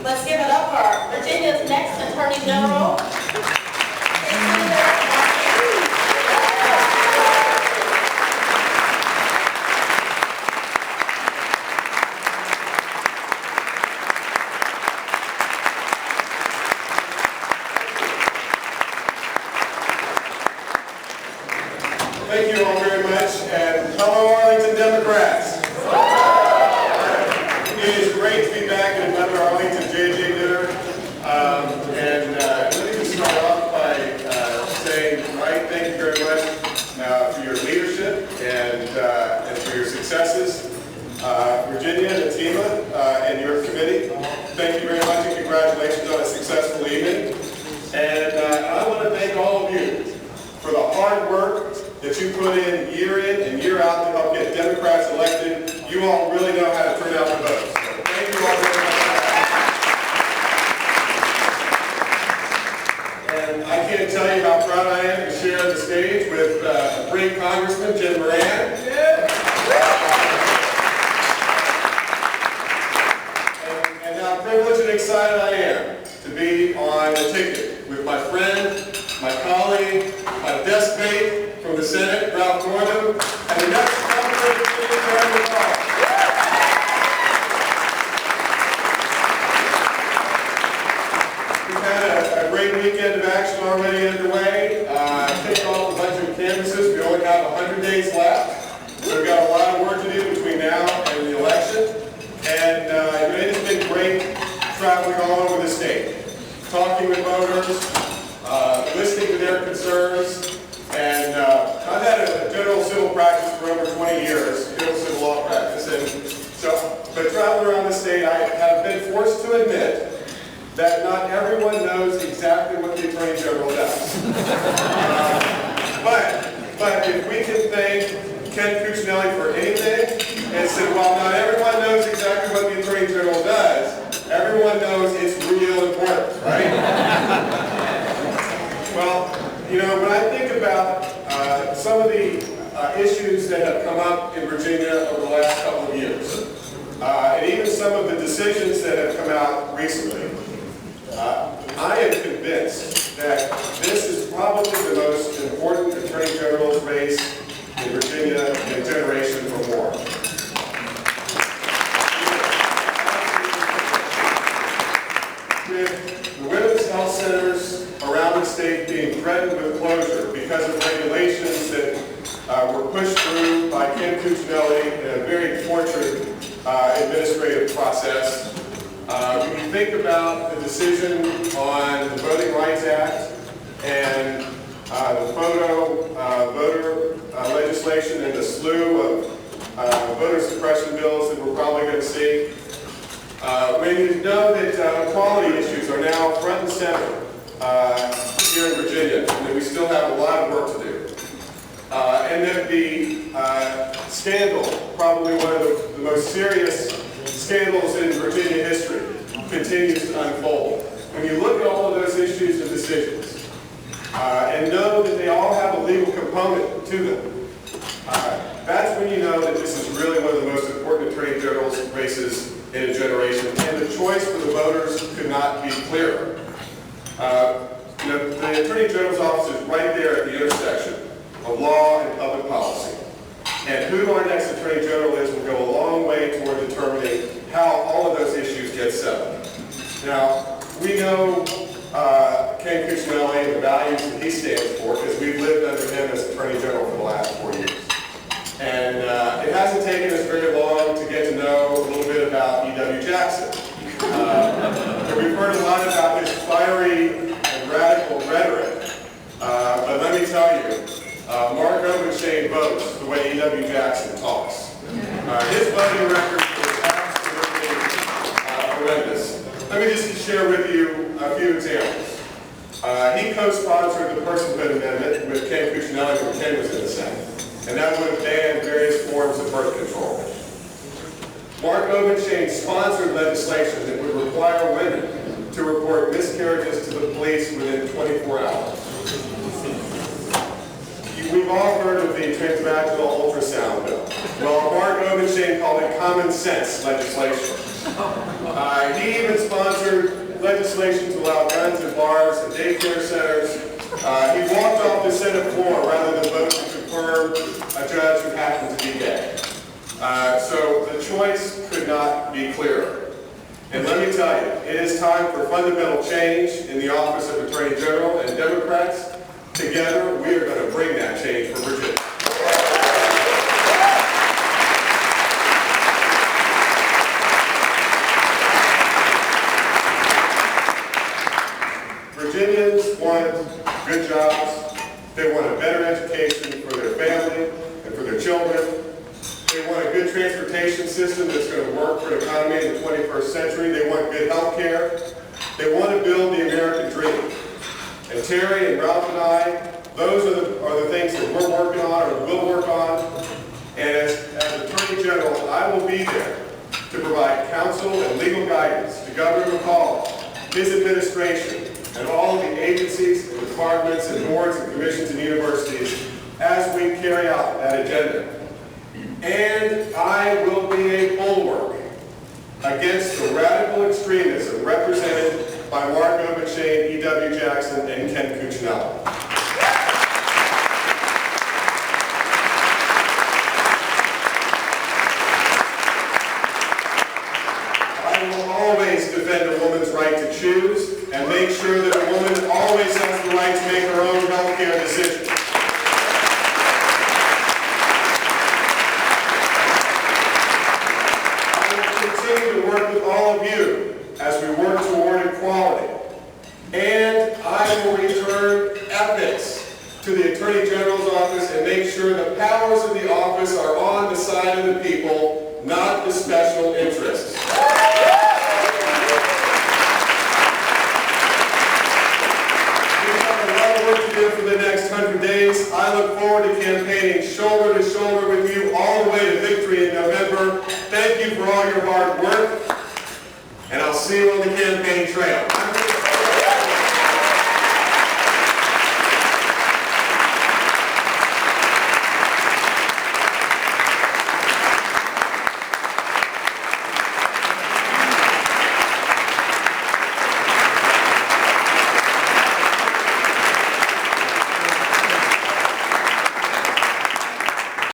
Let's give it up for Virginia's next Attorney General. Thank you all very much, and hello Arlington Democrats. It is great to be back at another Arlington JJ dinner. Let me just start off by saying, Mike, thank you very much for your leadership and for your successes. Virginia, Natima, and your committee, thank you very much and congratulations on a successful evening. And I want to thank all of you for the hard work that you put in and year out to help get Democrats elected. You all really know how to turn out the votes. So thank you all very much for that. And I can't tell you how proud I am to share the stage with a great Congressman, Generall. And how privileged and excited I am to be on the ticket with my friend, my colleague, my desk mate from the Senate, Ralph Northam, and the next Governor of Generall. We've had a great weekend of action already underway. Kicked off a bunch of canvases. We only have 100 days left, so we've got a lot of work to do between now and the election. And it has been great traveling all over the state, talking with voters, listening to their concerns, and I've had a general civil practice for over 20 years, general civil law practice, and so, but traveling around the state, I have been forced to admit that not everyone knows exactly what the Attorney General does. But if we can thank Ken Cuccinelli for anything, and said, while not everyone knows exactly what the Attorney General does, everyone knows it's real important, right? Well, when I think about some of the issues that have come up in Virginia over the last couple of years, and even some of the decisions that have come out recently, I am convinced that this is probably the most important Attorney General's race in Virginia in a generation or more. With the women's health centers around the state being threatened with closure because of regulations that were pushed through by Ken Cuccinelli in a very tortured administrative process. When you think about the decision on the Voting Rights Act and the voter legislation and the slew of voter suppression bills that we're probably going to see, when you know that equality issues are now front and center here in Virginia, and that we still have a lot of work to do. And that the scandal, probably one of the most serious scandals in Virginia history, continues to unfold. When you look at all of those issues and decisions, and know that they all have a legal component to them, that's when you know that this is really one of the most important Attorney General's races in a generation, and the choice for the voters could not be clearer. The Attorney General's office is right there at the intersection of law and public policy. And who our next Attorney General is will go a long way toward determining how all of those issues get settled. Now, we know Ken Cuccinelli and the values that he stands for because we've lived under him as Attorney General for the last 4 years. And it hasn't taken us very long to get to know a little bit about E.W. Jackson. We've heard a lot about his fiery and radical rhetoric. But let me tell you, Mark Obenshane votes the way E.W. Jackson talks. His voting record is absolutely horrendous. Let me just share with you a few examples. He co-sponsored the Personhood Amendment with Ken Cuccinelli when Ken was in the Senate, and that would have banned various forms of birth control. Mark Obenshane sponsored legislation that would require women to report miscarriages to the police within 24 hours. We've all heard of the transvaginal ultrasound bill. Well, Mark Obenshane called it common sense legislation. He even sponsored legislation to allow guns in bars and daycare centers. He walked off the Senate floor rather than vote to confirm a judge who happened to be gay. So the choice could not be clearer. And let me tell you, it is time for fundamental change in the office of Attorney General, and Democrats, together, we are going to bring that change for Virginia. Virginians want good jobs. They want a better education for their family and for their children. They want a good transportation system that's going to work for the economy in the 21st century. They want good health care. They want to build the American dream. And Terry and Ralph and I, those are the things that we're working on or will work on. And as Attorney General, I will be there to provide counsel and legal guidance to Governor McCall, his administration, and all of the agencies and departments and boards and commissions and universities as we carry out that agenda. And I will be a bulwark against the radical extremism represented by Mark Obenshain, E.W. Jackson, and Ken Cuccinella. I will always defend a woman's right to choose and make sure that a woman always has the right to make her own health care decisions. To work with all of you as we work toward equality. And I will return ethics to the Attorney General's office and make sure the powers of the office are on the side of the people, not the special interests. We've got a lot of work to do for the next 100 days. I look forward to campaigning shoulder to shoulder with you all the way to victory in November. Thank you for all your hard work, and I'll see you on the campaign trail.